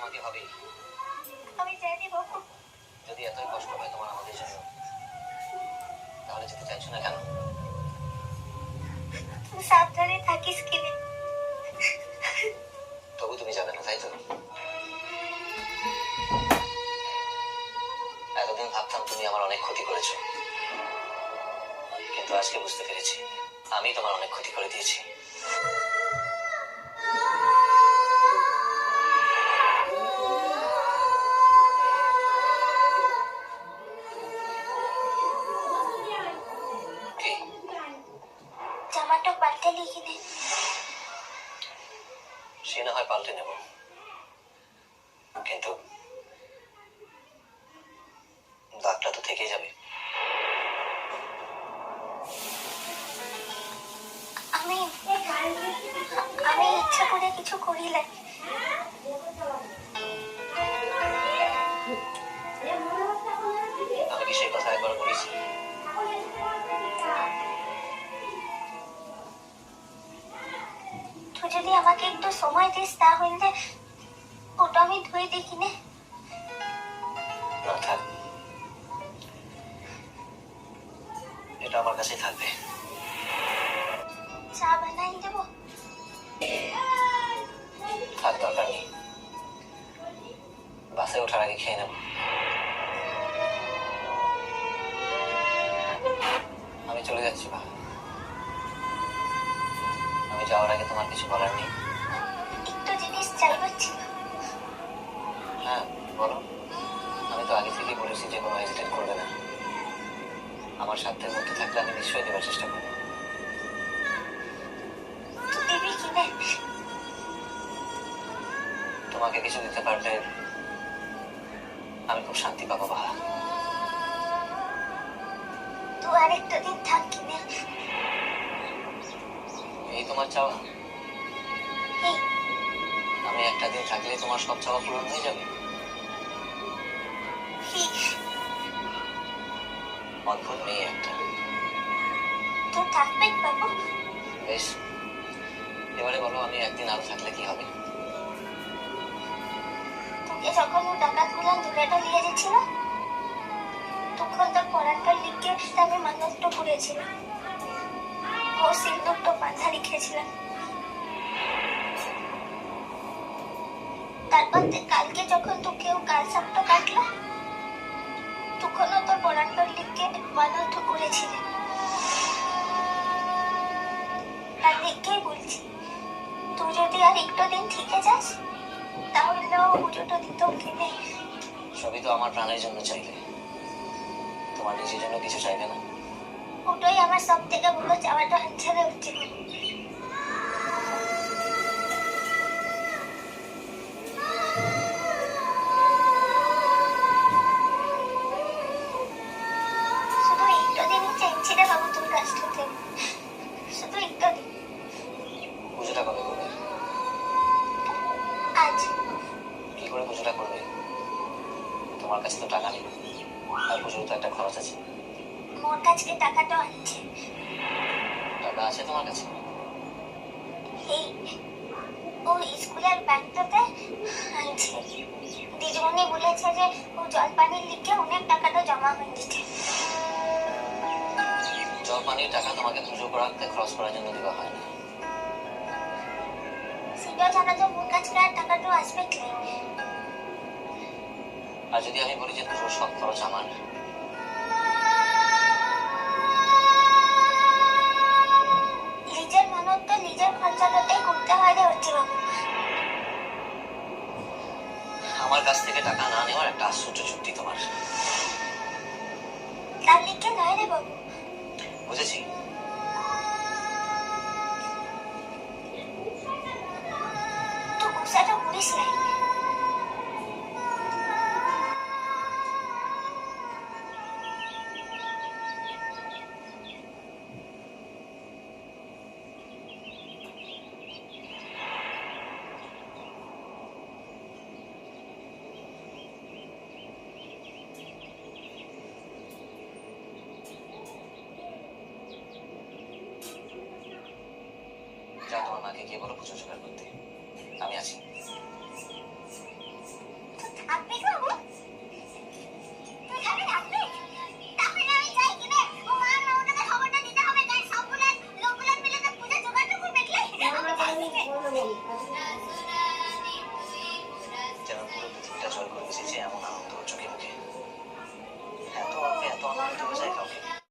আমাকে হবে। আমি জানি বাবু, যদি এতই কষ্ট হয় তোমার আমাদের জন্য, তাহলে যেতে চাইছো না কেন? তুই সাবধানে থাকিস কিনে। তবু তুমি যাবে না, তাই তো? এতদিন ভাবতাম তুমি আমার অনেক ক্ষতি করেছো, কিন্তু আজকে বুঝতে পেরেছি আমি তোমার অনেক ক্ষতি করে দিয়েছি। জামাটা পাল্টে লিখে নে। সে না হয় পাল্টে নেব, কিন্তু দাগটা তো থেকেই যাবে। আমি আমি ইচ্ছা করে কিছু করিলে। আমি কি সেই কথা একবার বলেছি? তুই যদি আমাকে একটু সময় দিস তাহলে ওটা আমি ধুয়ে দেখি নে। না থাক, এটা আমার কাছেই থাকবে। চা বানাই দেবো? থাক, দরকার নেই, বাসে ওঠার আগে খেয়ে নেব। আমি চলে যাচ্ছি মা। আমি যাওয়ার আগে তোমার কিছু বলার নেই? একটু জিনিস চাইবার ছিল। হ্যাঁ বলো। আমি তো আগে থেকেই বলেছি যে কোনো হেজিটেট করবে না। আমার সাধ্যের মধ্যে থাকলে আমি নিশ্চয়ই দেওয়ার চেষ্টা করবো। তুই দিবি কিনে? তোমাকে কিছু দিতে পারলে আমি খুব শান্তি পাবো বাহা। তুই আরেকটা দিন থাক কিনে। এই তোমার চাওয়া? এই আমি একটা দিন থাকলে তোমার সব চাওয়া পূরণ হয়ে যাবে? অদ্ভুত মেয়ে একটা। তুই থাকবে বাবু? বেশ, এবারে বলো আমি একদিন আরো থাকলে কি হবে? তোকে যখন ও ডাকাত গুলা ধুলাটা নিয়ে যাচ্ছিল তখন তোর পড়ানটার লিখে আমি মানবটা করেছিলাম। ও সিন্দুকটা বাঁধা রেখেছিলাম। তারপর কালকে যখন তোকে ও কাল সাপটা কাটলো তখনও তোর পড়ানটার লিখে মানবটা করেছিলেন। তার লিখেই বলছি তুই যদি আর একটু দিন থেকে যাস তাহলে ও পুজোটা দিত কিনে। সবই তো আমার প্রাণের জন্য চাইলে, তোমার নিজের জন্য কিছু চাইবে না? ওটাই আমার সব থেকে বড় চাওয়াটা হচ্ছে রে উচিত। শুধু একটু দিনই চাইছি রে বাবু তোর কাছ থেকে, শুধু একটু দিন। পুজোটা কবে করবে? আজ। কি করে পুজোটা করবে? তোমার কাছে তো টাকা নেই, আর পুজোর তো একটা খরচ আছে। মোর কাছে টাকাটা আছে। টাকা আছে তোমার কাছে? এই ও স্কুলের ব্যাগটাতে আছে। দিদিমণি বলেছে যে ও জলপানির লিখে অনেক টাকাটা জমা হয়েছে। জল পানির টাকা তোমাকে পুজো করাতে খরচ করার জন্য দেওয়া হয় না। সেটা জানা তো মোর কাছে আর টাকাটা আসবে কি? আর যদি আমি বলি যে পুজোর সব খরচ আমার? নিজের মানবটা নিজের খরচাটাতেই করতে হয় রে হচ্ছে বাবু। আমার কাছ থেকে টাকা না নেওয়ার একটা আশ্চর্য চুক্তি তোমার। তার লিখে নয় রে বাবু। বুঝেছি। তুই গুসাটা করিস নাই। যা তোমার মাকে গিয়ে বলো পুজো জোগাড় করতে, আমি আছি।